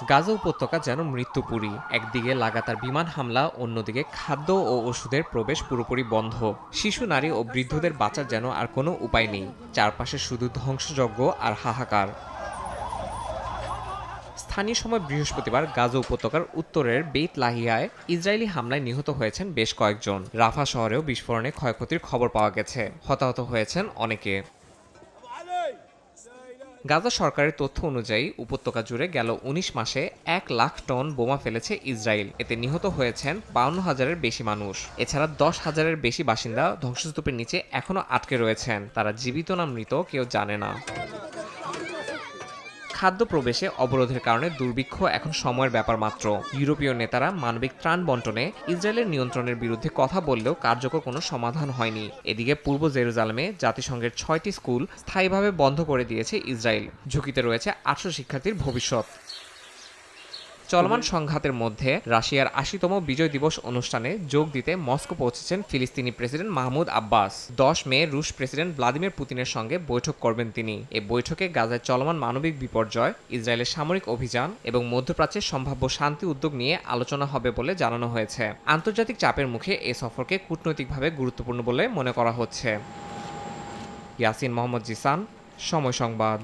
গাজা উপত্যকা যেন মৃত্যুপুরী। একদিকে লাগাতার বিমান হামলা, অন্যদিকে খাদ্য ও ওষুধের প্রবেশ পুরোপুরি বন্ধ। শিশু, নারী ও বৃদ্ধদের বাঁচার যেন আর কোনো উপায় নেই। চারপাশে শুধু ধ্বংসযজ্ঞ আর হাহাকার। স্থানীয় সময় বৃহস্পতিবার গাজা উপত্যকার উত্তরের বেইত লাহিয়ায় ইসরায়েলি হামলায় নিহত হয়েছেন বেশ কয়েকজন। রাফা শহরেও বিস্ফোরণে ক্ষয়ক্ষতির খবর পাওয়া গেছে। হতাহত হয়েছেন অনেকে। গাজা সরকারের তথ্য অনুযায়ী উপত্যকা জুড়ে গেল ১৯ মাসে ১,০০,০০০ টন বোমা ফেলেছে ইসরায়েল। এতে নিহত হয়েছেন ৫২,০০০-এর বেশি মানুষ। এছাড়া ১০,০০০-এর বেশি বাসিন্দা ধ্বংসস্তূপের নিচে এখনও আটকে রয়েছেন। তারা জীবিত না মৃত কেউ জানে না। খাদ্য প্রবেশে অবরোধের কারণে দুর্ভিক্ষ এখন সময়ের ব্যাপার মাত্র। ইউরোপীয় নেতারা মানবিক ত্রাণ বন্টনে ইসরায়েলের নিয়ন্ত্রণের বিরুদ্ধে কথা বললেও কার্যকর কোনো সমাধান হয়নি। এদিকে পূর্ব জেরুজালেমে জাতিসংঘের ৬টি স্কুল স্থায়ীভাবে বন্ধ করে দিয়েছে ইসরায়েল। ঝুঁকিতে রয়েছে ৮০০ শিক্ষার্থীর ভবিষ্যৎ। চলমান সংঘাতের মধ্যে রাশিয়ার ৮০তম বিজয় দিবস অনুষ্ঠানে যোগ দিতে মস্কো পৌঁছেছেন ফিলিস্তিনি প্রেসিডেন্ট মাহমুদ আব্বাস। ১০ মে রুশ প্রেসিডেন্ট ভ্লাদিমির পুতিনের সঙ্গে বৈঠক করবেন তিনি। এ বৈঠকে গাজায় চলমান মানবিক বিপর্যয়, ইসরায়েলের সামরিক অভিযান এবং মধ্যপ্রাচ্যের সম্ভাব্য শান্তি উদ্যোগ নিয়ে আলোচনা হবে বলে জানানো হয়েছে। আন্তর্জাতিক চাপের মুখে এ সফরকে কূটনৈতিকভাবে গুরুত্বপূর্ণ বলে মনে করা হচ্ছে। ইয়াসিন মোহাম্মদ জিসান, সময় সংবাদ।